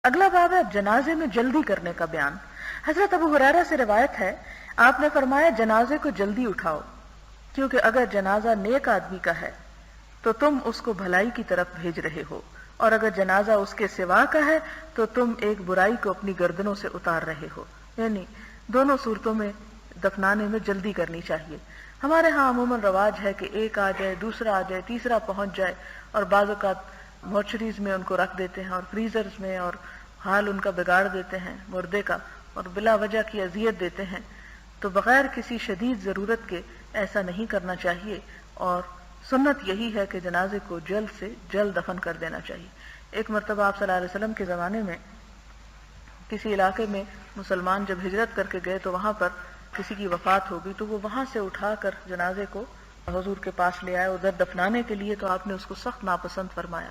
اگلا باب ہے جنازے میں جلدی کرنے کا بیان۔ حضرت ابو ہریرہ سے روایت ہے، آپ نے فرمایا جنازے کو جلدی اٹھاؤ، کیونکہ اگر جنازہ نیک آدمی کا ہے تو تم اس کو بھلائی کی طرف بھیج رہے ہو، اور اگر جنازہ اس کے سوا کا ہے تو تم ایک برائی کو اپنی گردنوں سے اتار رہے ہو۔ یعنی دونوں صورتوں میں دفنانے میں جلدی کرنی چاہیے۔ ہمارے ہاں عموماً رواج ہے کہ ایک آ جائے، دوسرا آ جائے، تیسرا پہنچ جائے، اور بعض اوقات مورچریز میں ان کو رکھ دیتے ہیں اور فریزرز میں، اور حال ان کا بگاڑ دیتے ہیں مردے کا، اور بلا وجہ کی اذیت دیتے ہیں۔ تو بغیر کسی شدید ضرورت کے ایسا نہیں کرنا چاہیے، اور سنت یہی ہے کہ جنازے کو جلد سے جلد دفن کر دینا چاہیے۔ ایک مرتبہ آپ صلی اللہ علیہ وسلم کے زمانے میں کسی علاقے میں مسلمان جب ہجرت کر کے گئے تو وہاں پر کسی کی وفات ہو گئی، تو وہ وہاں سے اٹھا کر جنازے کو حضور کے پاس لے آئے ادھر دفنانے کے لیے، تو آپ نے اس کو سخت ناپسند فرمایا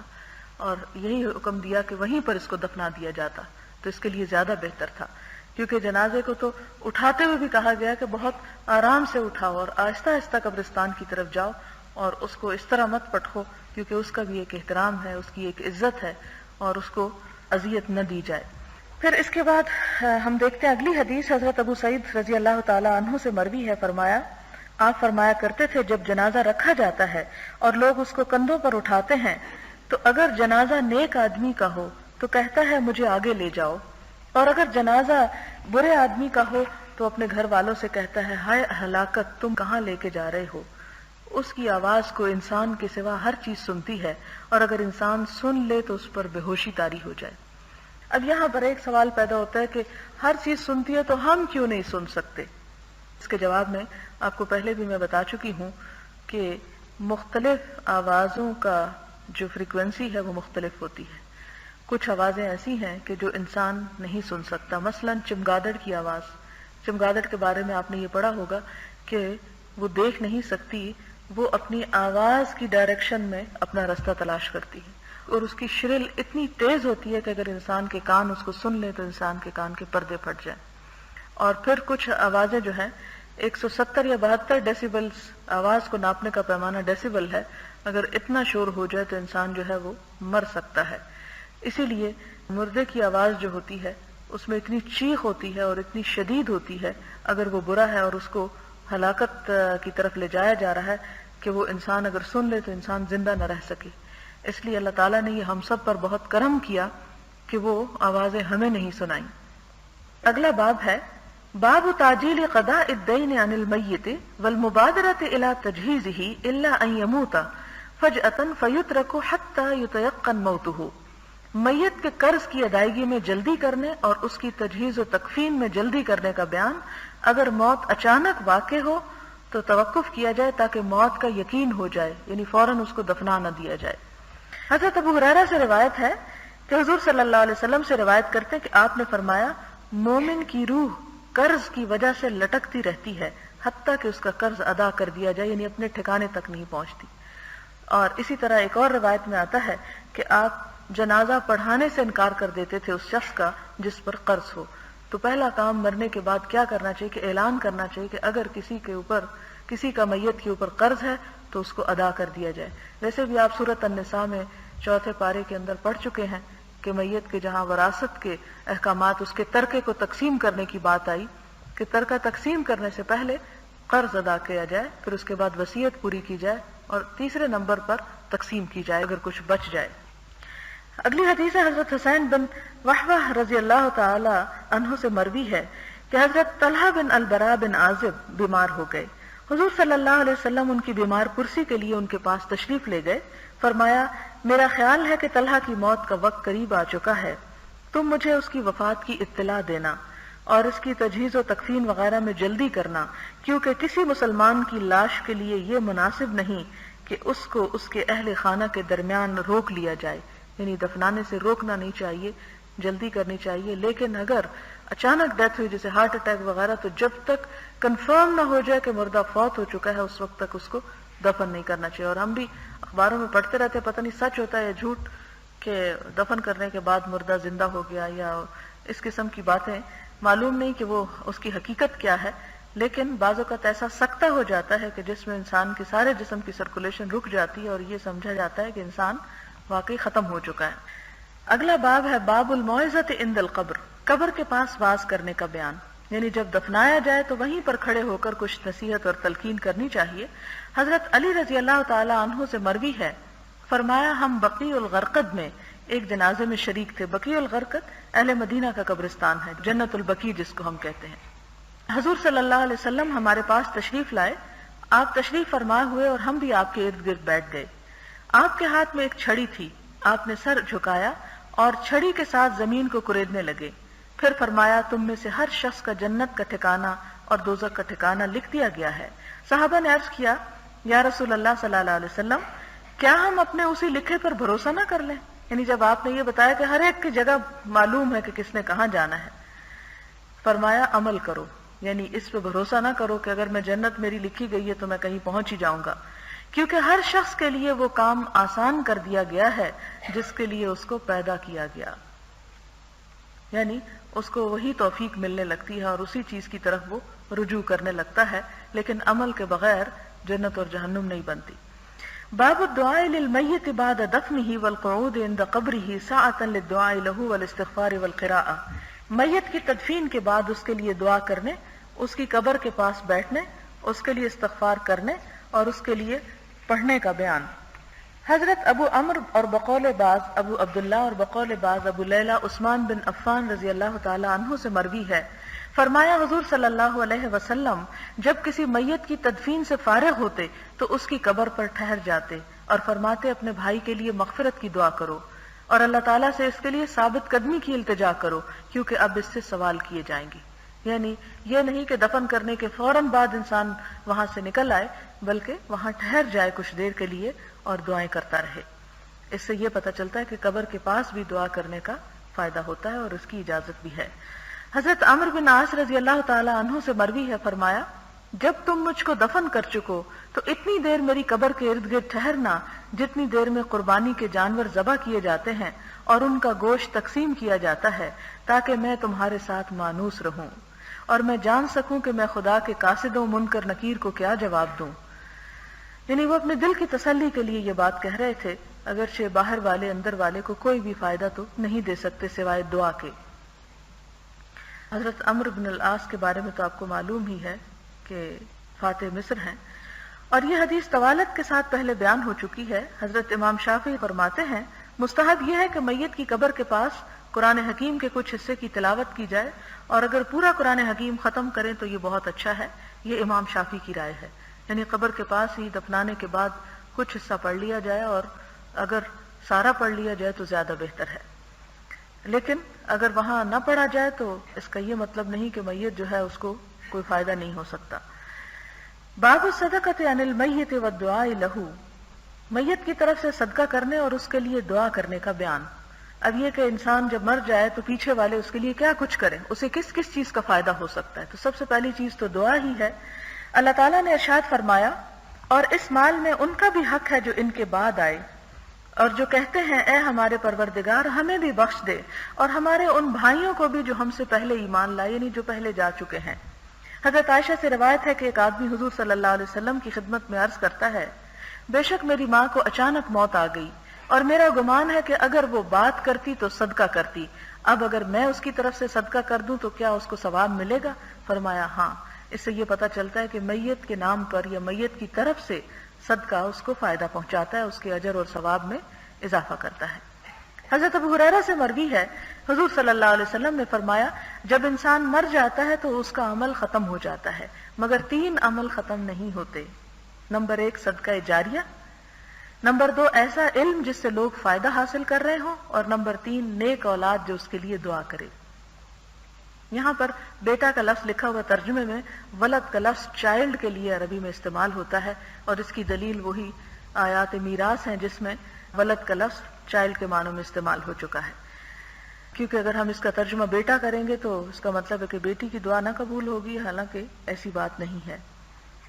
اور یہی حکم دیا کہ وہیں پر اس کو دفنا دیا جاتا، تو اس کے لیے زیادہ بہتر تھا، کیونکہ جنازے کو تو اٹھاتے ہوئے بھی کہا گیا کہ بہت آرام سے اٹھاؤ اور آہستہ آہستہ قبرستان کی طرف جاؤ، اور اس کو اس طرح مت پٹکو، کیونکہ اس کا بھی ایک احترام ہے، اس کی ایک عزت ہے، اور اس کو اذیت نہ دی جائے۔ پھر اس کے بعد ہم دیکھتے ہیں اگلی حدیث، حضرت ابو سعید رضی اللہ تعالی عنہ سے مروی ہے، فرمایا آپ فرمایا کرتے تھے جب جنازہ رکھا جاتا ہے اور لوگ اس کو کندھوں پر اٹھاتے ہیں تو اگر جنازہ نیک آدمی کا ہو تو کہتا ہے مجھے آگے لے جاؤ، اور اگر جنازہ برے آدمی کا ہو تو اپنے گھر والوں سے کہتا ہے ہائے ہلاکت، تم کہاں لے کے جا رہے ہو۔ اس کی آواز کو انسان کے سوا ہر چیز سنتی ہے، اور اگر انسان سن لے تو اس پر بے ہوشی طاری ہو جائے۔ اب یہاں پر ایک سوال پیدا ہوتا ہے کہ ہر چیز سنتی ہے تو ہم کیوں نہیں سن سکتے؟ اس کے جواب میں آپ کو پہلے بھی میں بتا چکی ہوں کہ مختلف آوازوں کا جو فریکوینسی ہے وہ مختلف ہوتی ہے۔ کچھ آوازیں ایسی ہیں کہ جو انسان نہیں سن سکتا، مثلا چمگادڑ کی آواز۔ چمگادڑ کے بارے میں آپ نے یہ پڑھا ہوگا کہ وہ دیکھ نہیں سکتی، وہ اپنی آواز کی ڈائریکشن میں اپنا رستہ تلاش کرتی ہے، اور اس کی شرل اتنی تیز ہوتی ہے کہ اگر انسان کے کان اس کو سن لے تو انسان کے کان کے پردے پھٹ جائیں۔ اور پھر کچھ آوازیں جو ہیں 170 یا 72 ڈیسیبلز، آواز کو ناپنے کا پیمانہ ڈیسیبل ہے، اگر اتنا شور ہو جائے تو انسان جو ہے وہ مر سکتا ہے۔ اسی لیے مردے کی آواز جو ہوتی ہے اس میں اتنی چیخ ہوتی ہے اور اتنی شدید ہوتی ہے، اگر وہ برا ہے اور اس کو ہلاکت کی طرف لے جایا جا رہا ہے، کہ وہ انسان اگر سن لے تو انسان زندہ نہ رہ سکے۔ اس لیے اللہ تعالیٰ نے یہ ہم سب پر بہت کرم کیا کہ وہ آوازیں ہمیں نہیں سنائیں۔ اگلا باب ہے باب تعجیل قضاء الدین عن المیت والمبادرۃ الی تجہیزہ الا ان یموت فجأۃ فیترک حتی یتیقن موتہ۔ میت کے قرض کی ادائیگی میں جلدی کرنے اور اس کی تجہیز و تکفین میں جلدی کرنے کا بیان۔ اگر موت اچانک واقع ہو تو توقف کیا جائے تاکہ موت کا یقین ہو جائے، یعنی فوراً اس کو دفنا نہ دیا جائے۔ حضرت ابو ہریرہ سے روایت ہے کہ حضور صلی اللہ علیہ وسلم سے روایت کرتے ہیں کہ آپ نے فرمایا مومن کی روح قرض کی وجہ سے لٹکتی رہتی ہے حتیٰ کہ اس کا قرض ادا کر دیا جائے، یعنی اپنے ٹھکانے تک نہیں پہنچتی۔ اور اسی طرح ایک اور روایت میں آتا ہے کہ آپ جنازہ پڑھانے سے انکار کر دیتے تھے اس شخص کا جس پر قرض ہو۔ تو پہلا کام مرنے کے بعد کیا کرنا چاہیے کہ اعلان کرنا چاہیے کہ اگر کسی کا میت کے اوپر قرض ہے تو اس کو ادا کر دیا جائے۔ ویسے بھی آپ سورۃ النساء میں 4 پارے کے اندر پڑھ چکے ہیں کہ میت کے جہاں وراثت کے احکامات، اس کے ترکے کو تقسیم کرنے کی بات آئی کہ ترکہ تقسیم کرنے سے پہلے قرض ادا کیا جائے، پھر اس کے بعد وصیت پوری کی جائے، اور تیسرے نمبر پر تقسیم کی جائے اگر کچھ بچ جائے۔ اگلی حدیث ہے حضرت حسین بن وحوہ رضی اللہ تعالی عنہ سے مروی ہے کہ حضرت طلحہ بن البراء بن عازب بیمار ہو گئے۔ حضور صلی اللہ علیہ وسلم ان کی بیمار پرسی کے لیے ان کے پاس تشریف لے گئے۔ فرمایا میرا خیال ہے کہ طلحہ کی موت کا وقت قریب آ چکا ہے، تم مجھے اس کی وفات کی اطلاع دینا اور اس کی تجہیز و تکفین وغیرہ میں جلدی کرنا، کیونکہ کسی مسلمان کی لاش کے لیے یہ مناسب نہیں کہ اس کو اس کے اہل خانہ کے درمیان روک لیا جائے، یعنی دفنانے سے روکنا نہیں چاہیے، جلدی کرنی چاہیے۔ لیکن اگر اچانک ڈیتھ ہوئی جیسے ہارٹ اٹیک وغیرہ، تو جب تک کنفرم نہ ہو جائے کہ مردہ فوت ہو چکا ہے اس وقت تک اس کو دفن نہیں کرنا چاہیے۔ اور ہم بھی اخباروں میں پڑھتے رہتے، پتہ نہیں سچ ہوتا ہے یا جھوٹ، کہ دفن کرنے کے بعد مردہ زندہ ہو گیا، یا اس قسم کی باتیں، معلوم نہیں کہ وہ اس کی حقیقت کیا ہے۔ لیکن بعض اوقات ایسا سکتہ ہو جاتا ہے کہ جس میں انسان کے سارے جسم کی سرکولیشن رک جاتی ہے اور یہ سمجھا جاتا ہے کہ انسان واقعی ختم ہو چکا ہے۔ اگلا باب ہے باب الموعظۃ عند القبر، قبر کے پاس واز کرنے کا بیان، یعنی جب دفنایا جائے تو وہیں پر کھڑے ہو کر کچھ نصیحت اور تلقین کرنی چاہیے۔ حضرت علی رضی اللہ تعالی عنہ سے مروی ہے، فرمایا ہم بقیع الغرقد میں ایک جنازے میں شریک تھے۔ بقیع الغرقد اہل مدینہ کا قبرستان ہے، جنت البقیع جس کو ہم کہتے ہیں۔ حضور صلی اللہ علیہ وسلم ہمارے پاس تشریف لائے، آپ تشریف فرما ہوئے اور ہم بھی آپ کے ارد گرد بیٹھ گئے۔ آپ کے ہاتھ میں ایک چھڑی تھی، آپ نے سر جھکایا اور چھڑی کے ساتھ زمین کو کریدنے لگے، پھر فرمایا تم میں سے ہر شخص کا جنت کا ٹھکانہ اور دوزخ کا ٹھکانہ لکھ دیا گیا ہے۔ صحابہ نے عرض کیا یا رسول اللہ صلی اللہ علیہ وسلم، کیا ہم اپنے اسی لکھے پر بھروسہ نہ کر لیں؟ یعنی جب آپ نے یہ بتایا کہ ہر ایک کی جگہ معلوم ہے کہ کس نے کہاں جانا ہے، فرمایا عمل کرو، یعنی اس پہ بھروسہ نہ کرو کہ اگر میں جنت میری لکھی گئی ہے تو میں کہیں پہنچ ہی جاؤں گا، کیونکہ ہر شخص کے لیے وہ کام آسان کر دیا گیا ہے جس کے لیے اس کو پیدا کیا گیا، یعنی اس کو وہی توفیق ملنے لگتی ہے اور اسی چیز کی طرف وہ رجوع کرنے لگتا ہے، لیکن عمل کے بغیر جنت اور جہنم نہیں بنتی۔ باب الدعاء للمیت بعد دفنه والقعود عند قبره ساعة للدعاء له والاستغفار والقراءة، میت کی تدفین کے بعد اس کے لیے دعا کرنے، اس کی قبر کے پاس بیٹھنے، اس کے لیے استغفار کرنے اور اس کے لیے پڑھنے کا بیان۔ حضرت ابو عمرو اور بقول باز ابو عبداللہ اور بقول باز ابو لیلہ عثمان بن عفان رضی اللہ تعالی عنہ سے مروی ہے، فرمایا حضور صلی اللہ علیہ وسلم جب کسی میت کی تدفین سے فارغ ہوتے تو اس کی قبر پر ٹھہر جاتے اور فرماتے اپنے بھائی کے لیے مغفرت کی دعا کرو اور اللہ تعالیٰ سے اس کے لیے ثابت قدمی کی التجا کرو، کیونکہ اب اس سے سوال کیے جائیں گے۔ یعنی یہ نہیں کہ دفن کرنے کے فوراً بعد انسان وہاں سے نکل آئے، بلکہ وہاں ٹھہر جائے کچھ دیر کے لیے اور دعائیں کرتا رہے۔ اس سے یہ پتہ چلتا ہے کہ قبر کے پاس بھی دعا کرنے کا فائدہ ہوتا ہے اور اس کی اجازت بھی ہے۔ حضرت عمرو بن عاص رضی اللہ تعالی عنہ سے مروی ہے، فرمایا جب تم مجھ کو دفن کر چکو تو اتنی دیر میری قبر کے ارد گرد ٹھہرنا جتنی دیر میں قربانی کے جانور ذبح کیے جاتے ہیں اور ان کا گوشت تقسیم کیا جاتا ہے، تاکہ میں تمہارے ساتھ مانوس رہوں اور میں جان سکوں کہ میں خدا کے قاصد و منکر نکیر کو کیا جواب دوں۔ یعنی وہ اپنے دل کی تسلی کے لیے یہ بات کہہ رہے تھے، اگرچہ باہر والے اندر والے کو کوئی بھی فائدہ تو نہیں دے سکتے سوائے دعا کے۔ حضرت عمرو بن العاص کے بارے میں تو آپ کو معلوم ہی ہے کہ فاتح مصر ہیں، اور یہ حدیث طوالت کے ساتھ پہلے بیان ہو چکی ہے۔ حضرت امام شافعی فرماتے ہیں مستحب یہ ہے کہ میت کی قبر کے پاس قرآن حکیم کے کچھ حصے کی تلاوت کی جائے، اور اگر پورا قرآن حکیم ختم کریں تو یہ بہت اچھا ہے۔ یہ امام شافعی کی رائے ہے، یعنی قبر کے پاس ہی دفنانے کے بعد کچھ حصہ پڑھ لیا جائے، اور اگر سارا پڑھ لیا جائے تو زیادہ بہتر ہے، لیکن اگر وہاں نہ پڑھا جائے تو اس کا یہ مطلب نہیں کہ میت جو ہے اس کو کوئی فائدہ نہیں ہو سکتا۔ باب الصدقۃ عن المیت والدعاء لہ، میت کی طرف سے صدقہ کرنے اور اس کے لیے دعا کرنے کا بیان۔ اب یہ کہ انسان جب مر جائے تو پیچھے والے اس کے لیے کیا کچھ کریں، اسے کس کس چیز کا فائدہ ہو سکتا ہے، تو سب سے پہلی چیز تو دعا ہی ہے۔ اللہ تعالیٰ نے ارشاد فرمایا اور اس مال میں ان کا بھی حق ہے جو ان کے بعد آئے، اور جو کہتے ہیں اے ہمارے پروردگار ہمیں بھی بخش دے اور ہمارے ان بھائیوں کو بھی جو ہم سے پہلے ایمان لائے، یعنی جو پہلے جا چکے ہیں۔ حضرت عائشہ سے روایت ہے کہ ایک آدمی حضور صلی اللہ علیہ وسلم کی خدمت میں عرض کرتا ہے بے شک میری ماں کو اچانک موت آ گئی اور میرا گمان ہے کہ اگر وہ بات کرتی تو صدقہ کرتی، اب اگر میں اس کی طرف سے صدقہ کر دوں تو کیا اس کو ثواب ملے گا؟ فرمایا ہاں۔ اس سے یہ پتہ چلتا ہے کہ میت کے نام پر یا میت کی طرف سے صدقہ اس کو فائدہ پہنچاتا ہے، اس کے اجر اور ثواب میں اضافہ کرتا ہے۔ حضرت ابو ہریرہ سے مروی ہے حضور صلی اللہ علیہ وسلم نے فرمایا جب انسان مر جاتا ہے تو اس کا عمل ختم ہو جاتا ہے، مگر 3 عمل ختم نہیں ہوتے۔ نمبر 1 صدقہ جاریہ، نمبر 2 ایسا علم جس سے لوگ فائدہ حاصل کر رہے ہوں، اور نمبر 3 نیک اولاد جو اس کے لیے دعا کرے۔ یہاں پر بیٹا کا لفظ لکھا ہوا ترجمے میں ولد کا لفظ چائلڈ کے لیے عربی میں استعمال ہوتا ہے، اور اس کی دلیل وہی آیات میراث ہیں جس میں ولد کا لفظ چائلڈ کے معنوں میں استعمال ہو چکا ہے۔ کیونکہ اگر ہم اس کا ترجمہ بیٹا کریں گے تو اس کا مطلب ہے کہ بیٹی کی دعا نہ قبول ہوگی، حالانکہ ایسی بات نہیں ہے،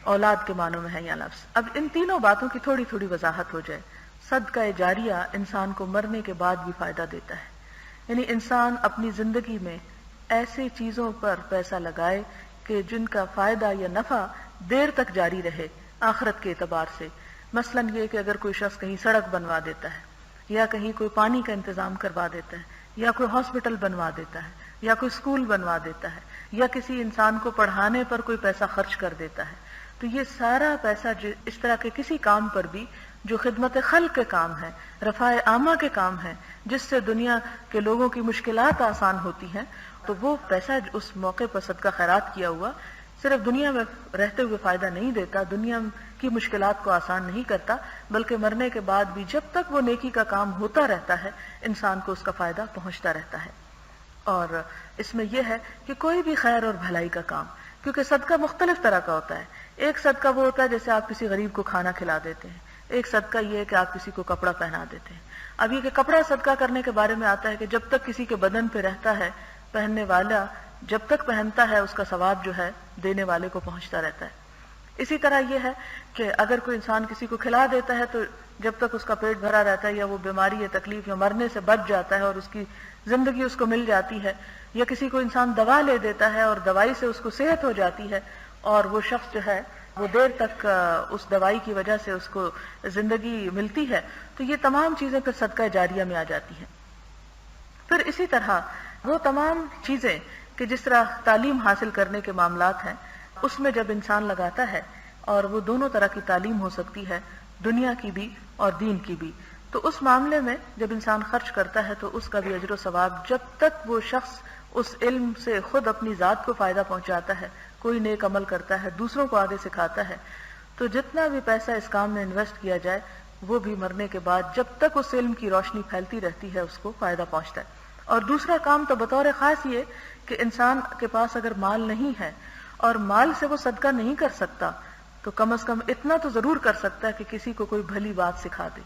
اولاد کے معنوں میں ہے یہ لفظ۔ اب ان تینوں باتوں کی تھوڑی تھوڑی وضاحت ہو جائے۔ صدقہ جاریہ انسان کو مرنے کے بعد بھی فائدہ دیتا ہے، یعنی انسان اپنی زندگی میں ایسی چیزوں پر پیسہ لگائے کہ جن کا فائدہ یا نفع دیر تک جاری رہے آخرت کے اعتبار سے۔ مثلاً یہ کہ اگر کوئی شخص کہیں سڑک بنوا دیتا ہے یا کہیں کوئی پانی کا انتظام کروا دیتا ہے، یا کوئی ہاسپٹل بنوا دیتا ہے، یا کوئی اسکول بنوا دیتا ہے، یا کسی انسان کو پڑھانے پر کوئی پیسہ خرچ کر دیتا ہے، تو یہ سارا پیسہ اس طرح کے کسی کام پر بھی جو خدمت خلق کے کام ہے، رفع عامہ کے کام ہیں، جس سے دنیا کے لوگوں کی مشکلات آسان ہوتی ہیں، تو وہ پیسہ اس موقع پر صدقہ خیرات کیا ہوا صرف دنیا میں رہتے ہوئے فائدہ نہیں دیتا، دنیا کی مشکلات کو آسان نہیں کرتا، بلکہ مرنے کے بعد بھی جب تک وہ نیکی کا کام ہوتا رہتا ہے انسان کو اس کا فائدہ پہنچتا رہتا ہے۔ اور اس میں یہ ہے کہ کوئی بھی خیر اور بھلائی کا کام، کیونکہ صدقہ مختلف طرح کا ہوتا ہے، ایک صدقہ وہ ہوتا ہے جیسے آپ کسی غریب کو کھانا کھلا دیتے ہیں، ایک صدقہ یہ ہے کہ آپ کسی کو کپڑا پہنا دیتے ہیں۔ اب یہ کہ کپڑا صدقہ کرنے کے بارے میں آتا ہے کہ جب تک کسی کے بدن پہ رہتا ہے پہننے والا جب تک پہنتا ہے اس کا ثواب جو ہے دینے والے کو پہنچتا رہتا ہے۔ اسی طرح یہ ہے کہ اگر کوئی انسان کسی کو کھلا دیتا ہے تو جب تک اس کا پیٹ بھرا رہتا ہے یا وہ بیماری یا تکلیف یا مرنے سے بچ جاتا ہے اور اس کی زندگی اس کو مل جاتی ہے، یا کسی کو انسان دوا لے دیتا ہے اور دوائی سے اس کو صحت ہو جاتی ہے اور وہ شخص جو ہے وہ دیر تک اس دوائی کی وجہ سے اس کو زندگی ملتی ہے، تو یہ تمام چیزیں پھر صدقہ جاریہ میں آ جاتی ہیں۔ پھر اسی طرح وہ تمام چیزیں کہ جس طرح تعلیم حاصل کرنے کے معاملات ہیں، اس میں جب انسان لگاتا ہے اور وہ دونوں طرح کی تعلیم ہو سکتی ہے، دنیا کی بھی اور دین کی بھی، تو اس معاملے میں جب انسان خرچ کرتا ہے تو اس کا بھی اجر و ثواب، جب تک وہ شخص اس علم سے خود اپنی ذات کو فائدہ پہنچاتا ہے، کوئی نیک عمل کرتا ہے، دوسروں کو آگے سکھاتا ہے، تو جتنا بھی پیسہ اس کام میں انویسٹ کیا جائے وہ بھی مرنے کے بعد جب تک اس علم کی روشنی پھیلتی رہتی ہے اس کو فائدہ پہنچتا ہے۔ اور دوسرا کام تو بطور خاص یہ کہ انسان کے پاس اگر مال نہیں ہے اور مال سے وہ صدقہ نہیں کر سکتا تو کم از کم اتنا تو ضرور کر سکتا ہے کہ کسی کو کوئی بھلی بات سکھا دے،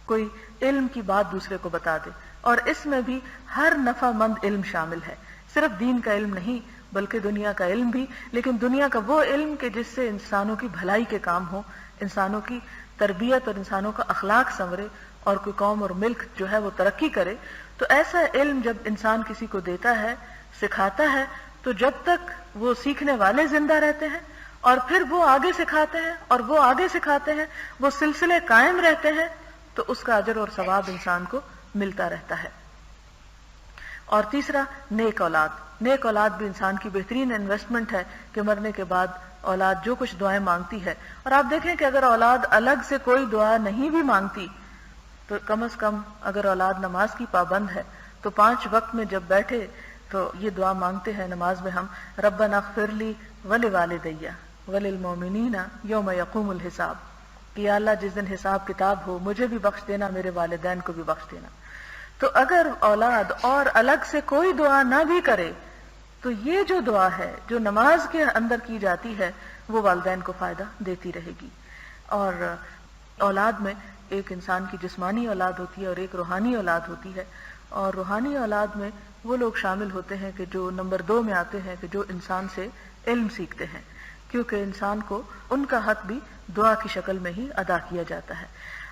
کوئی علم کی بات دوسرے کو بتا دے، اور اس میں بھی ہر نفع مند علم شامل ہے، صرف دین کا علم نہیں بلکہ دنیا کا علم بھی، لیکن دنیا کا وہ علم کہ جس سے انسانوں کی بھلائی کے کام ہو، انسانوں کی تربیت اور انسانوں کا اخلاق سنورے اور کوئی قوم اور ملک جو ہے وہ ترقی کرے۔ تو ایسا علم جب انسان کسی کو دیتا ہے، سکھاتا ہے، تو جب تک وہ سیکھنے والے زندہ رہتے ہیں اور پھر وہ آگے سکھاتے ہیں اور وہ آگے سکھاتے ہیں، وہ سلسلے قائم رہتے ہیں، تو اس کا اجر اور ثواب انسان کو ملتا رہتا ہے۔ اور تیسرا نیک اولاد، نیک اولاد بھی انسان کی بہترین انویسٹمنٹ ہے کہ مرنے کے بعد اولاد جو کچھ دعائیں مانگتی ہے، اور آپ دیکھیں کہ اگر اولاد الگ سے کوئی دعا نہیں بھی مانگتی تو کم از کم اگر اولاد نماز کی پابند ہے تو 5 وقت میں جب بیٹھے تو یہ دعا مانگتے ہیں نماز میں ہم، ربنا اغفر لی ولوالدی وللمؤمنین یوم یقوم الحساب، کہ یا اللہ جس دن حساب کتاب ہو مجھے بھی بخش دینا، میرے والدین کو بھی بخش دینا۔ تو اگر اولاد اور الگ سے کوئی دعا نہ بھی کرے تو یہ جو دعا ہے جو نماز کے اندر کی جاتی ہے وہ والدین کو فائدہ دیتی رہے گی۔ اور اولاد میں ایک انسان کی جسمانی اولاد ہوتی ہے اور ایک روحانی اولاد ہوتی ہے، اور روحانی اولاد میں وہ لوگ شامل ہوتے ہیں کہ جو نمبر 2 میں آتے ہیں کہ جو انسان سے علم سیکھتے ہیں، کیونکہ انسان کو ان کا حق بھی دعا کی شکل میں ہی ادا کیا جاتا ہے۔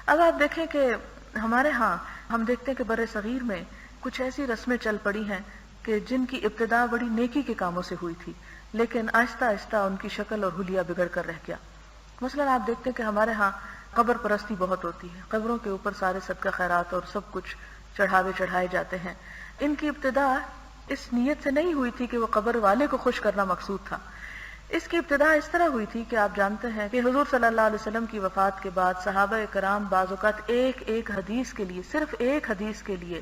اب آپ دیکھیں کہ ہمارے ہاں ہم دیکھتے ہیں کہ بر صغیر میں کچھ ایسی رسمیں چل پڑی ہیں کہ جن کی ابتدا بڑی نیکی کے کاموں سے ہوئی تھی، لیکن آہستہ آہستہ ان کی شکل اور حلیہ بگڑ کر رہ گیا۔ مثلا آپ دیکھتے ہیں کہ ہمارے ہاں قبر پرستی بہت ہوتی ہے، قبروں کے اوپر سارے صدقہ خیرات اور سب کچھ چڑھاوے چڑھائے جاتے ہیں۔ ان کی ابتدا اس نیت سے نہیں ہوئی تھی کہ وہ قبر والے کو خوش کرنا مقصود تھا، اس کی ابتدا اس طرح ہوئی تھی کہ آپ جانتے ہیں کہ حضور صلی اللہ علیہ وسلم کی وفات کے بعد صحابہ کرام بعض اوقات ایک حدیث کے لیے، صرف ایک حدیث کے لیے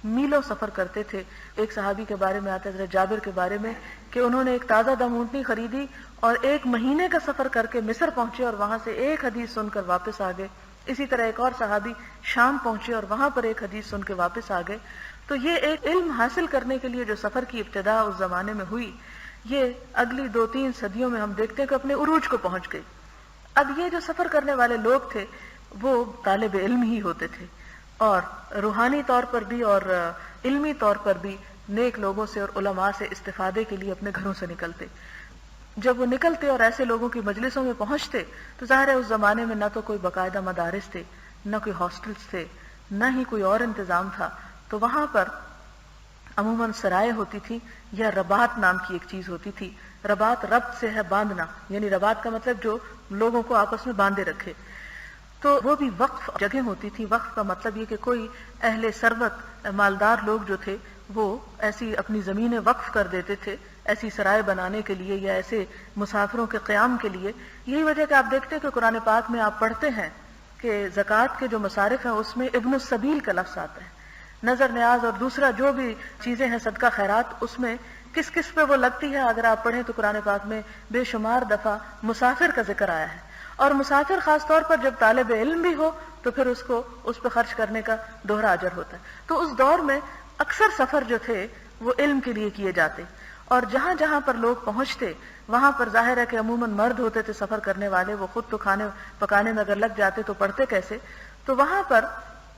میلوں سفر کرتے تھے۔ ایک صحابی کے بارے میں آتا ہے حضرت جابر کے بارے میں کہ انہوں نے ایک تازہ دم اونٹنی خریدی اور 1 مہینے کا سفر کر کے مصر پہنچے اور وہاں سے ایک حدیث سن کر واپس آ گئے۔ اسی طرح ایک اور صحابی شام پہنچے اور وہاں پر ایک حدیث سن کے واپس آ گئے۔ تو یہ ایک علم حاصل کرنے کے لیے جو سفر کی ابتدا اس زمانے میں ہوئی، یہ اگلی 2-3 صدیوں میں ہم دیکھتے ہیں کہ اپنے عروج کو پہنچ گئی۔ اب یہ جو سفر کرنے والے لوگ تھے وہ طالب علم ہی ہوتے تھے، اور روحانی طور پر بھی اور علمی طور پر بھی نیک لوگوں سے اور علماء سے استفادے کے لیے اپنے گھروں سے نکلتے۔ جب وہ نکلتے اور ایسے لوگوں کی مجلسوں میں پہنچتے تو ظاہر ہے اس زمانے میں نہ تو کوئی باقاعدہ مدارس تھے، نہ کوئی ہاسٹلز تھے، نہ ہی کوئی اور انتظام تھا، تو وہاں پر عموماً سرائے ہوتی تھی یا رباط نام کی ایک چیز ہوتی تھی۔ رباط ربط سے ہے باندھنا، یعنی رباط کا مطلب جو لوگوں کو آپس میں باندھے رکھے۔ تو وہ بھی وقف جگہ ہوتی تھی. وقف کا مطلب یہ کہ کوئی اہل ثروت مالدار لوگ جو تھے وہ ایسی اپنی زمینیں وقف کر دیتے تھے ایسی سرائے بنانے کے لیے یا ایسے مسافروں کے قیام کے لیے. یہی وجہ کہ آپ دیکھتے ہیں کہ قرآن پاک میں آپ پڑھتے ہیں کہ زکوٰۃ کے جو مصارف ہیں اس میں ابن السبیل کا لفظ آتا ہے. نظر نیاز اور دوسرا جو بھی چیزیں ہیں صدقہ خیرات اس میں کس کس پہ وہ لگتی ہے اگر آپ پڑھیں تو قرآن پاک میں بے شمار دفعہ مسافر کا ذکر آیا ہے. اور مسافر خاص طور پر جب طالب علم بھی ہو تو پھر اس کو اس پہ خرچ کرنے کا دوہرا اجر ہوتا ہے. تو اس دور میں اکثر سفر جو تھے وہ علم کے لیے کیے جاتے اور جہاں جہاں پر لوگ پہنچتے وہاں پر ظاہر ہے کہ عموماً مرد ہوتے تھے سفر کرنے والے, وہ خود تو کھانے پکانے میں اگر لگ جاتے تو پڑھتے کیسے. تو وہاں پر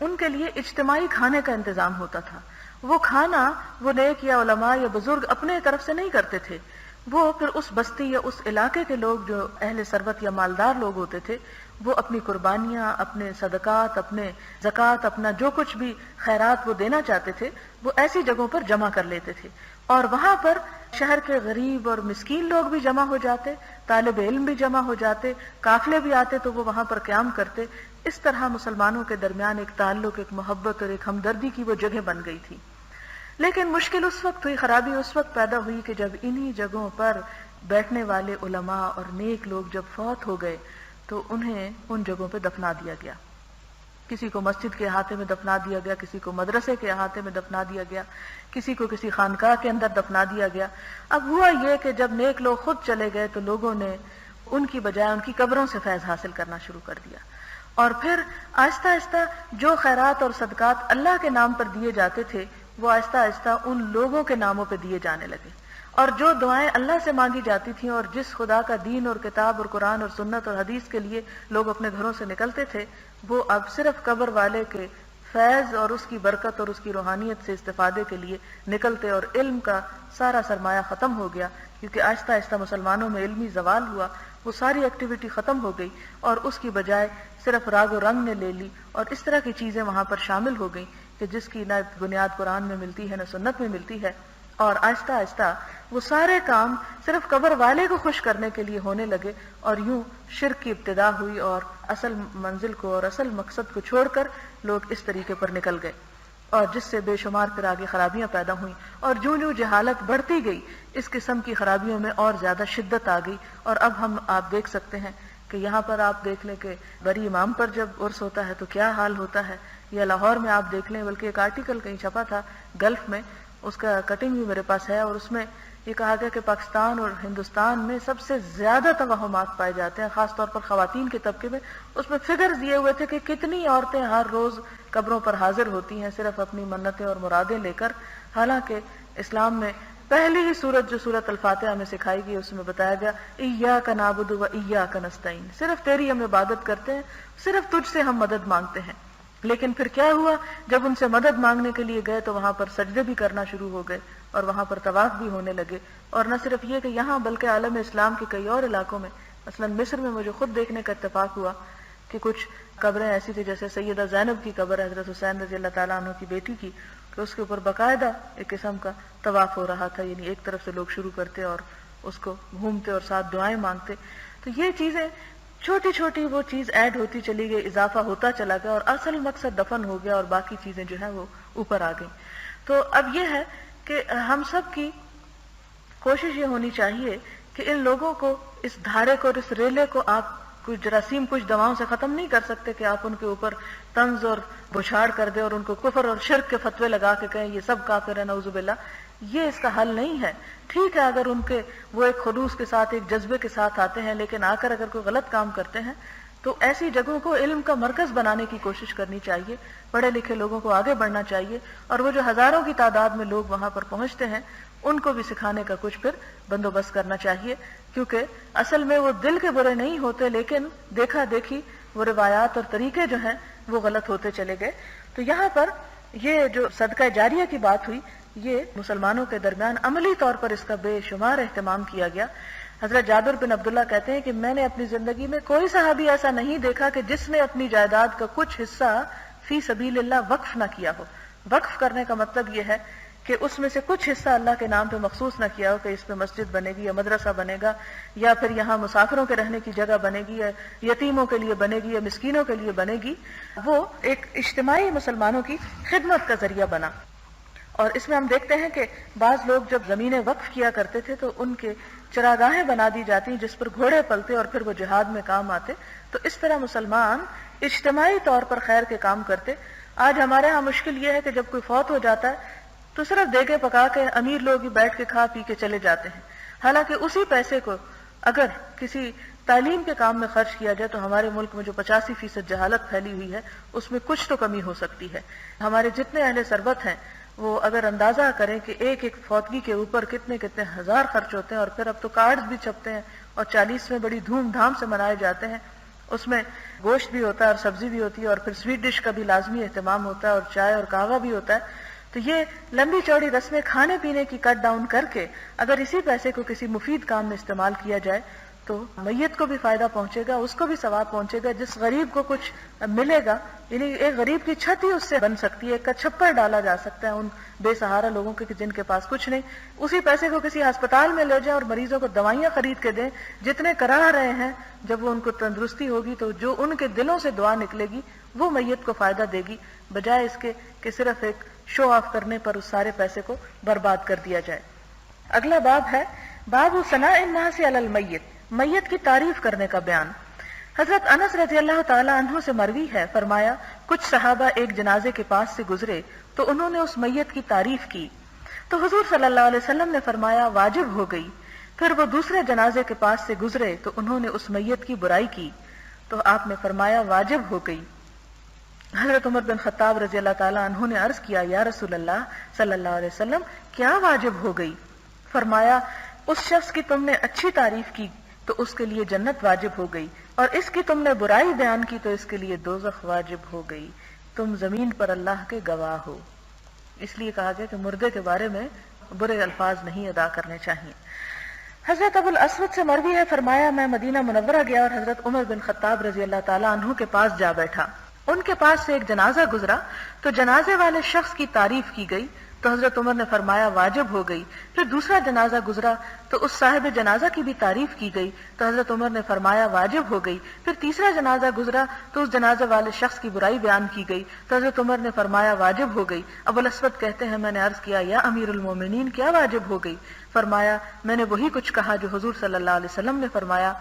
ان کے لیے اجتماعی کھانے کا انتظام ہوتا تھا. وہ کھانا وہ نیک یا علماء یا بزرگ اپنے طرف سے نہیں کرتے تھے, وہ پھر اس بستی یا اس علاقے کے لوگ جو اہل ثروت یا مالدار لوگ ہوتے تھے وہ اپنی قربانیاں, اپنے صدقات, اپنے زکوٰۃ, اپنا جو کچھ بھی خیرات وہ دینا چاہتے تھے وہ ایسی جگہوں پر جمع کر لیتے تھے. اور وہاں پر شہر کے غریب اور مسکین لوگ بھی جمع ہو جاتے, طالب علم بھی جمع ہو جاتے, قافلے بھی آتے تو وہ وہاں پر قیام کرتے. اس طرح مسلمانوں کے درمیان ایک تعلق, ایک محبت اور ایک ہمدردی کی وہ جگہ بن گئی تھی. لیکن مشکل اس وقت ہوئی, خرابی اس وقت پیدا ہوئی کہ جب انہی جگہوں پر بیٹھنے والے علماء اور نیک لوگ جب فوت ہو گئے تو انہیں ان جگہوں پہ دفنا دیا گیا. کسی کو مسجد کے احاطے میں دفنا دیا گیا, کسی کو مدرسے کے احاطے میں دفنا دیا گیا, کسی کو کسی خانقاہ کے اندر دفنا دیا گیا. اب ہوا یہ کہ جب نیک لوگ خود چلے گئے تو لوگوں نے ان کی بجائے ان کی قبروں سے فیض حاصل کرنا شروع کر دیا. اور پھر آہستہ آہستہ جو خیرات اور صدقات اللہ کے نام پر دیے جاتے تھے وہ آہستہ آہستہ ان لوگوں کے ناموں پہ دیے جانے لگے. اور جو دعائیں اللہ سے مانگی جاتی تھیں اور جس خدا کا دین اور کتاب اور قرآن اور سنت اور حدیث کے لیے لوگ اپنے گھروں سے نکلتے تھے وہ اب صرف قبر والے کے فیض اور اس کی برکت اور اس کی روحانیت سے استفادے کے لیے نکلتے. اور علم کا سارا سرمایہ ختم ہو گیا کیونکہ آہستہ آہستہ مسلمانوں میں علمی زوال ہوا, وہ ساری ایکٹیویٹی ختم ہو گئی اور اس کی بجائے صرف راگ و رنگ نے لے لی اور اس طرح کی چیزیں وہاں پر شامل ہو گئیں کہ جس کی نہ بنیاد قرآن میں ملتی ہے نہ سنت میں ملتی ہے. اور آہستہ آہستہ وہ سارے کام صرف قبر والے کو خوش کرنے کے لیے ہونے لگے اور یوں شرک کی ابتدا ہوئی اور اصل منزل کو اور اصل مقصد کو چھوڑ کر لوگ اس طریقے پر نکل گئے اور جس سے بے شمار پھر آگے خرابیاں پیدا ہوئیں. اور جو جو جہالت بڑھتی گئی اس قسم کی خرابیوں میں اور زیادہ شدت آ گئی. اور اب آپ دیکھ سکتے ہیں کہ یہاں پر آپ دیکھ لیں کہ بری امام پر جب عرس ہوتا ہے تو کیا حال ہوتا ہے, یا لاہور میں آپ دیکھ لیں, بلکہ ایک آرٹیکل کہیں چھپا تھا گلف میں, اس کا کٹنگ بھی میرے پاس ہے, اور اس میں یہ کہا گیا کہ پاکستان اور ہندوستان میں سب سے زیادہ توہمات پائے جاتے ہیں خاص طور پر خواتین کے طبقے میں. اس میں فگرز دیے ہوئے تھے کہ کتنی عورتیں ہر روز قبروں پر حاضر ہوتی ہیں صرف اپنی منتیں اور مرادیں لے کر, حالانکہ اسلام میں پہلی ہی سورت جو سورت الفاتحہ میں سکھائی گئی اس میں بتایا گیا ایاک نعبد و ایاک نستعین, صرف تیری ہم عبادت کرتے ہیں, صرف تجھ سے ہم مدد مانگتے ہیں. لیکن پھر کیا ہوا, جب ان سے مدد مانگنے کے لیے گئے تو وہاں پر سجدے بھی کرنا شروع ہو گئے اور وہاں پر طواف بھی ہونے لگے. اور نہ صرف یہ کہ یہاں بلکہ عالم اسلام کے کئی اور علاقوں میں, مثلا مصر میں مجھے خود دیکھنے کا اتفاق ہوا کہ کچھ قبریں ایسی تھی جیسے سیدہ زینب کی قبر حضرت حسین رضی اللہ تعالیٰ عنہ کی بیٹی کی, کہ اس کے اوپر باقاعدہ ایک قسم کا طواف ہو رہا تھا, یعنی ایک طرف سے لوگ شروع کرتے اور اس کو گھومتے اور ساتھ دعائیں مانگتے. تو یہ چیزیں چھوٹی چھوٹی وہ چیز ایڈ ہوتی چلی گئی, اضافہ ہوتا چلا گیا اور اصل مقصد دفن ہو گیا اور باقی چیزیں جو ہیں وہ اوپر آ گئیں. تو اب یہ ہے کہ ہم سب کی کوشش یہ ہونی چاہیے کہ ان لوگوں کو اس دھارے کو اور اس ریلے کو آپ کچھ جراثیم کچھ دواؤں سے ختم نہیں کر سکتے کہ آپ ان کے اوپر طنز اور بچھاڑ کر دیں اور ان کو کفر اور شرک کے فتوے لگا کے کہیں یہ سب کافر ہے نعوذ باللہ. یہ اس کا حل نہیں ہے. ٹھیک ہے اگر ان کے وہ ایک خلوص کے ساتھ ایک جذبے کے ساتھ آتے ہیں, لیکن آ کر اگر کوئی غلط کام کرتے ہیں تو ایسی جگہوں کو علم کا مرکز بنانے کی کوشش کرنی چاہیے, پڑھے لکھے لوگوں کو آگے بڑھنا چاہیے, اور وہ جو ہزاروں کی تعداد میں لوگ وہاں پر پہنچتے ہیں ان کو بھی سکھانے کا کچھ پھر بندوبست کرنا چاہیے, کیونکہ اصل میں وہ دل کے برے نہیں ہوتے لیکن دیکھا دیکھی وہ روایات اور طریقے جو ہیں وہ غلط ہوتے چلے گئے. تو یہاں پر یہ جو صدقہ جاریہ کی بات ہوئی یہ مسلمانوں کے درمیان عملی طور پر اس کا بے شمار اہتمام کیا گیا. حضرت جابر بن عبداللہ کہتے ہیں کہ میں نے اپنی زندگی میں کوئی صحابی ایسا نہیں دیکھا کہ جس نے اپنی جائیداد کا کچھ حصہ فی سبیل اللہ وقف نہ کیا ہو. وقف کرنے کا مطلب یہ ہے کہ اس میں سے کچھ حصہ اللہ کے نام پہ مخصوص نہ کیا ہو کہ اس پہ مسجد بنے گی یا مدرسہ بنے گا یا پھر یہاں مسافروں کے رہنے کی جگہ بنے گی یا یتیموں کے لیے بنے گی یا مسکینوں کے لیے بنے گی، وہ ایک اجتماعی مسلمانوں کی خدمت کا ذریعہ بنا۔ اور اس میں ہم دیکھتے ہیں کہ بعض لوگ جب زمینیں وقف کیا کرتے تھے تو ان کے چراگاہیں بنا دی جاتی جس پر گھوڑے پلتے اور پھر وہ جہاد میں کام آتے، تو اس طرح مسلمان اجتماعی طور پر خیر کے کام کرتے۔ آج ہمارے ہاں مشکل یہ ہے کہ جب کوئی فوت ہو جاتا ہے تو صرف دیگے پکا کے امیر لوگ ہی بیٹھ کے کھا پی کے چلے جاتے ہیں، حالانکہ اسی پیسے کو اگر کسی تعلیم کے کام میں خرچ کیا جائے تو ہمارے ملک میں جو 85% جہالت پھیلی ہوئی ہے اس میں کچھ تو کمی ہو سکتی ہے۔ ہمارے جتنے اہل ثروت ہیں وہ اگر اندازہ کریں کہ ایک ایک فوتگی کے اوپر کتنے ہزار خرچ ہوتے ہیں، اور پھر اب تو کارڈز بھی چھپتے ہیں اور 40ویں بڑی دھوم دھام سے منائے جاتے ہیں، اس میں گوشت بھی ہوتا ہے اور سبزی بھی ہوتی ہے اور پھر سویٹ ڈش کا بھی لازمی اہتمام ہوتا ہے اور چائے اور قہوہ بھی ہوتا ہے، تو یہ لمبی چوڑی رسمیں کھانے پینے کی کٹ ڈاؤن کر کے اگر اسی پیسے کو کسی مفید کام میں استعمال کیا جائے تو میت کو بھی فائدہ پہنچے گا، اس کو بھی ثواب پہنچے گا، جس غریب کو کچھ ملے گا، یعنی ایک غریب کی چھت ہی اس سے بن سکتی ہے، ایک کا چھپر ڈالا جا سکتا ہے ان بے سہارا لوگوں کے جن کے پاس کچھ نہیں، اسی پیسے کو کسی ہسپتال میں لے جائیں اور مریضوں کو دوائیاں خرید کے دیں، جتنے کرا رہے ہیں جب وہ ان کو تندرستی ہوگی تو جو ان کے دلوں سے دعا نکلے گی وہ میت کو فائدہ دے گی، بجائے اس کے کہ صرف ایک شو آف کرنے پر اس سارے پیسے کو برباد کر دیا جائے۔ اگلا باب ہے باب ثناء الناس علی المیت، میت کی تعریف کرنے کا بیان۔ حضرت انس رضی اللہ تعالی عنہ سے مروی ہے، فرمایا کچھ صحابہ ایک جنازے کے پاس سے گزرے تو انہوں نے اس میت کی تعریف کی تو حضور صلی اللہ علیہ وسلم نے فرمایا واجب ہو گئی۔ پھر وہ دوسرے جنازے کے پاس سے گزرے تو انہوں نے اس میت کی برائی کی تو آپ نے فرمایا واجب ہو گئی۔ حضرت عمر بن خطاب رضی اللہ تعالی عنہ نے عرض کیا یا رسول اللہ صلی اللہ علیہ وسلم کیا واجب ہو گئی؟ فرمایا اس شخص کی تم نے اچھی تعریف کی تو اس کے لیے جنت واجب ہو گئی، اور اس کی تم نے برائی بیان کی تو اس کے لیے دوزخ واجب ہو گئی، تم زمین پر اللہ کے گواہ ہو۔ اس لیے کہا گیا کہ مردے کے بارے میں برے الفاظ نہیں ادا کرنے چاہیے۔ حضرت ابو الاسود سے مروی ہے، فرمایا میں مدینہ منورہ گیا اور حضرت عمر بن خطاب رضی اللہ تعالی عنہ کے پاس جا بیٹھا، ان کے پاس سے ایک جنازہ گزرا تو جنازے والے شخص کی تعریف کی گئی تو حضرت عمر نے فرمایا واجب ہو گئی۔ پھر دوسرا جنازہ گزرا تو اس صاحب جنازہ کی بھی تعریف کی گئی تو حضرت عمر نے فرمایا واجب ہو گئی۔ پھر تیسرا جنازہ گزرا تو اس جنازے والے شخص کی برائی بیان کی گئی تو حضرت عمر نے فرمایا واجب ہو گئی۔ ابو الاسود کہتے ہیں میں نے عرض کیا یا امیر المومنین کیا واجب ہو گئی؟ فرمایا میں نے وہی کچھ کہا جو حضور صلی اللہ علیہ وسلم نے فرمایا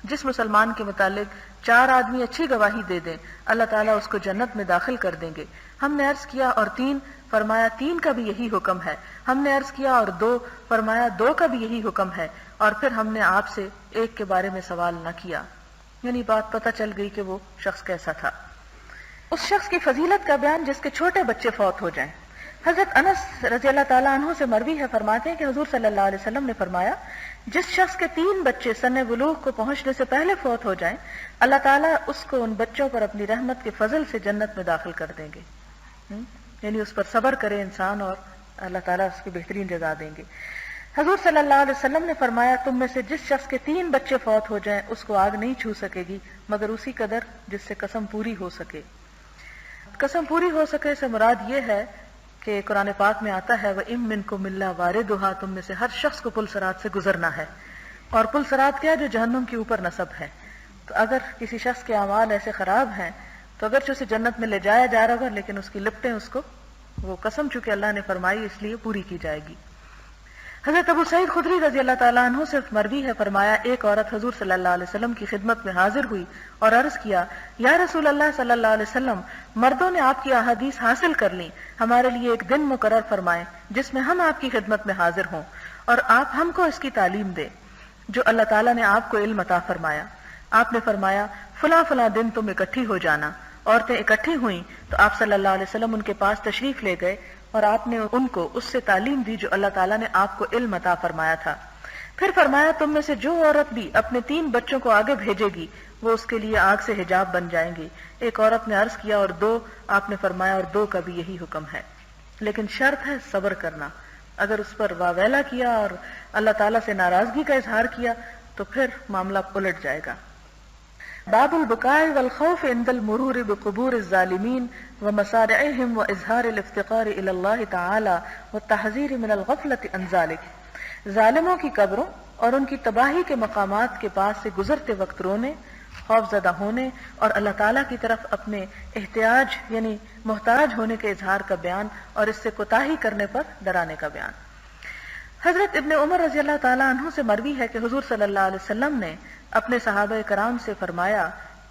جس مسلمان کے متعلق 4 آدمی اچھی گواہی دے دیں اللہ تعالیٰ اس کو جنت میں داخل کر دیں گے۔ ہم نے عرض کیا اور 3؟ فرمایا 3 کا بھی یہی حکم ہے۔ ہم نے عرض کیا اور 2؟ فرمایا 2 کا بھی یہی حکم ہے۔ اور پھر ہم نے آپ سے 1 کے بارے میں سوال نہ کیا، یعنی بات پتہ چل گئی کہ وہ شخص کیسا تھا۔ اس شخص کی فضیلت کا بیان جس کے چھوٹے بچے فوت ہو جائیں۔ حضرت انس رضی اللہ تعالیٰ عنہ سے مروی ہے، فرماتے ہیں کہ حضور صلی اللہ علیہ وسلم نے فرمایا جس شخص کے 3 بچے سن بلوغ کو پہنچنے سے پہلے فوت ہو جائیں اللہ تعالیٰ اس کو ان بچوں پر اپنی رحمت کے فضل سے جنت میں داخل کر دیں گے، یعنی اس پر صبر کرے انسان اور اللہ تعالیٰ اس کی بہترین جزا دیں گے۔ حضور صلی اللہ علیہ وسلم نے فرمایا تم میں سے جس شخص کے 3 بچے فوت ہو جائیں اس کو آگ نہیں چھو سکے گی مگر اسی قدر جس سے قسم پوری ہو سکے۔ قسم پوری ہو سکے سے مراد یہ ہے کہ قرآن پاک میں آتا ہے وَإِن مِّنكُمْ إِلَّا وَارِدُهَا، تم میں سے ہر شخص کو پل صراط سے گزرنا ہے، اور پل صراط کیا جو جہنم کے اوپر نصب ہے۔ تو اگر کسی شخص کے اعمال ایسے خراب ہیں تو اگرچہ اسے جنت میں لے جایا جا رہا ہوگا لیکن اس کی لپٹیں اس کو وہ قسم چونکہ اللہ نے فرمائی اس لیے پوری کی جائے گی۔ حضرت ابو سعید خدری رضی اللہ تعالیٰ عنہ سے مروی ہے، فرمایا ایک عورت حضور صلی اللہ علیہ وسلم کی خدمت میں حاضر ہوئی اور عرض کیا یا رسول اللہ صلی اللہ علیہ وسلم مردوں نے آپ کی احادیث حاصل کر لی، ہمارے لیے ایک دن مقرر فرمائیں جس میں ہم آپ کی خدمت میں حاضر ہوں اور آپ ہم کو اس کی تعلیم دیں جو اللہ تعالیٰ نے آپ کو علم عطا فرمایا۔ آپ نے فرمایا فلاں فلاں دن تم اکٹھی ہو جانا۔ عورتیں اکٹھی ہوئیں تو آپ صلی اللہ علیہ وسلم ان کے پاس تشریف لے گئے اور آپ نے ان کو اس سے تعلیم دی جو اللہ تعالیٰ نے آپ کو علم عطا فرمایا تھا۔ پھر فرمایا تم میں سے جو عورت بھی اپنے 3 بچوں کو آگے بھیجے گی وہ اس کے لیے آگ سے حجاب بن جائیں گی۔ ایک عورت نے عرض کیا اور 2؟ آپ نے فرمایا اور 2 کا بھی یہی حکم ہے، لیکن شرط ہے صبر کرنا۔ اگر اس پر واویلا کیا اور اللہ تعالیٰ سے ناراضگی کا اظہار کیا تو پھر معاملہ الٹ جائے گا۔ باب البكاء والخوف عند المرور بقبور الظالمين ومصارعهم وإظهار الافتقار إلى الله تعالى والتحذير من الغفلة عن ذلك۔ ظالموں کی قبروں اور ان کی تباہی کے مقامات کے پاس سے گزرتے وقت رونے، خوف زدہ ہونے اور اللہ تعالیٰ کی طرف اپنے احتیاج یعنی محتاج ہونے کے اظہار کا بیان اور اس سے کوتاہی کرنے پر ڈرانے کا بیان۔ حضرت ابن عمر رضی اللہ تعالیٰ عنہ سے مروی ہے کہ حضور صلی اللہ علیہ وسلم نے اپنے صحابہ کرام سے فرمایا،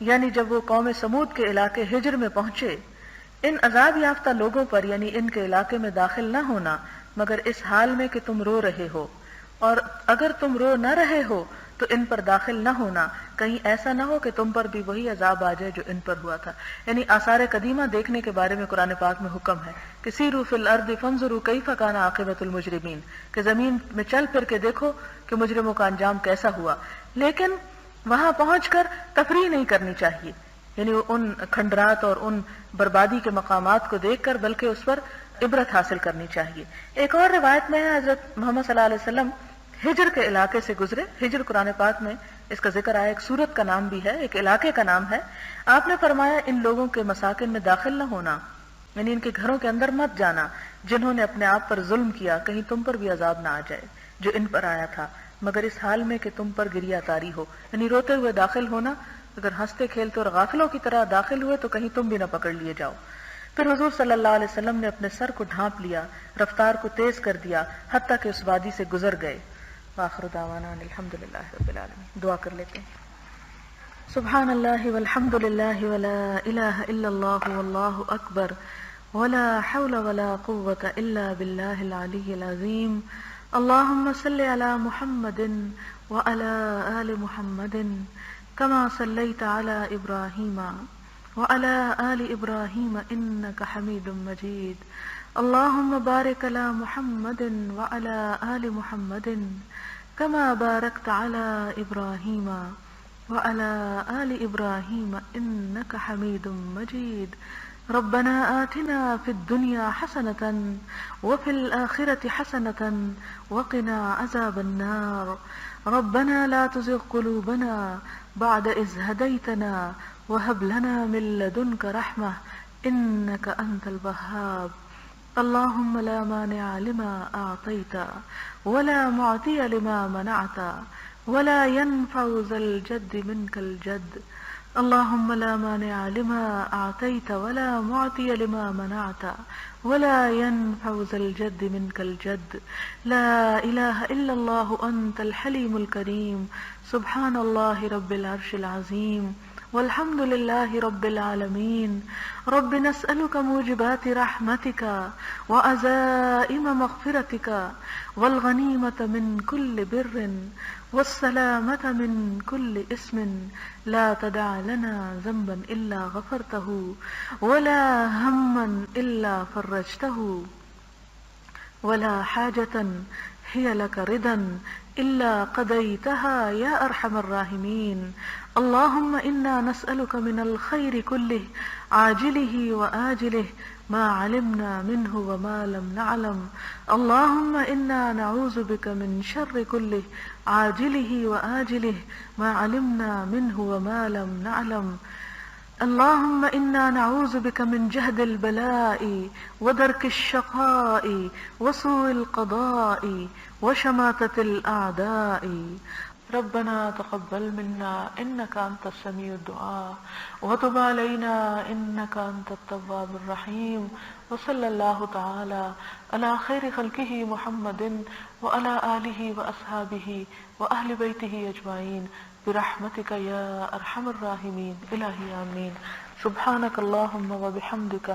یعنی جب وہ قوم سمود کے علاقے ہجر میں پہنچے، ان عذاب یافتہ لوگوں پر یعنی ان کے علاقے میں داخل نہ ہونا مگر اس حال میں کہ تم رو رہے ہو، اور اگر تم رو نہ رہے ہو تو ان پر داخل نہ ہونا، کہیں ایسا نہ ہو کہ تم پر بھی وہی عذاب آ جائے جو ان پر ہوا تھا۔ یعنی آثار قدیمہ دیکھنے کے بارے میں قرآن پاک میں حکم ہے کہ سیروا فی الارض فانظروا کیف کان عاقبۃ المجرمین، کہ زمین میں چل پھر کے دیکھو کہ مجرموں کا انجام کیسا ہوا، لیکن وہاں پہنچ کر تفریح نہیں کرنی چاہیے، یعنی ان کھنڈرات اور ان بربادی کے مقامات کو دیکھ کر بلکہ اس پر عبرت حاصل کرنی چاہیے۔ ایک اور روایت میں ہے حضرت محمد صلی اللہ علیہ وسلم ہجر کے علاقے سے گزرے۔ ہجر قرآن پاک میں اس کا ذکر آیا، ایک سورت کا نام بھی ہے، ایک علاقے کا نام ہے۔ آپ نے فرمایا ان لوگوں کے مساکن میں داخل نہ ہونا، یعنی ان کے گھروں کے اندر مت جانا جنہوں نے اپنے آپ پر ظلم کیا، کہیں تم پر بھی عذاب نہ آ جائے جو ان پر آیا تھا، مگر اس حال میں کہ تم پر گریہ تاری ہو، یعنی روتے ہوئے داخل ہونا، اگر ہنستے کھیلتے اور غافلوں کی طرح داخل ہوئے تو کہیں تم بھی نہ پکڑ لیے جاؤ۔ پھر حضور صلی اللہ علیہ وسلم نے اپنے سر کو ڈھانپ لیا، رفتار کو تیز کر دیا حتیٰ کہ اس وادی سے گزر گئے۔ وآخر دعوانا الحمدللہ رب العالمین۔ دعا کر لیتے ہیں۔ سبحان اللہ والحمد للہ ولا الہ الا اللہ واللہ اکبر ولا حول ولا قوة الا باللہ العلی العظیم۔ اللہم صل علی محمد وعلی آل محمد کما صلیت علی ابراہیم وعلى آل إبراهيم إنك حميد مجيد۔ اللهم بارك على محمد وعلى آل محمد كما باركت على إبراهيم وعلى آل إبراهيم إنك حميد مجيد۔ ربنا آتنا في الدنيا حسنة وفي الآخرة حسنة وقنا عذاب النار۔ ربنا لا تزغ قلوبنا بعد إذ هديتنا وهب لنا من لدنك رحمة إنك أنت الوهاب۔ اللهم لا مانع لما أعطيت ولا معطي لما منعت ولا ينفع ذا الجد منك الجد۔ اللهم لا مانع لما أعطيت ولا معطي لما منعت ولا ينفع ذا الجد منك الجد۔ لا إله إلا الله أنت الحليم الكريم۔ سبحان الله رب العرش العظيم والحمد لله رب العالمين۔ رب نسألك موجبات رحمتك وعزائم مغفرتك والغنيمة من كل بر والسلامة من كل اسم، لا تدع لنا ذنبا إلا غفرته ولا هما إلا فرجته ولا حاجة هي لك رضا إلا قضيتها يا أرحم الراحمين۔ اللهم إنا نسألك من الخير كله عاجله وآجله ما علمنا منه وما لم نعلم۔ اللهم إنا نعوذ بك من شر كله عاجله وآجله ما علمنا منه وما لم نعلم۔ اللهم إنا نعوذ بك من جهد البلاء ودرك الشقاء وسوء القضاء وشماتة الأعداء۔ ربنا تقبل منا إنك أنت السميع الدعاء وتب علينا إنك أنت التواب الرحيم۔ وصلى الله تعالى على خير خلقه محمد وعلى آله وأصحابه وأهل بيته أجمعين برحمتك يا أرحم الراحمين۔ إلهي آمين۔ سبحانك اللهم وبحمدك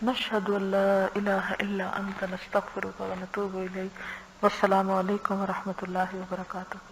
نشهد أن لا إله إلا أنت نستغفرك ونتوب إليك۔ والسلام علیکم ورحمۃ اللہ وبرکاتہ۔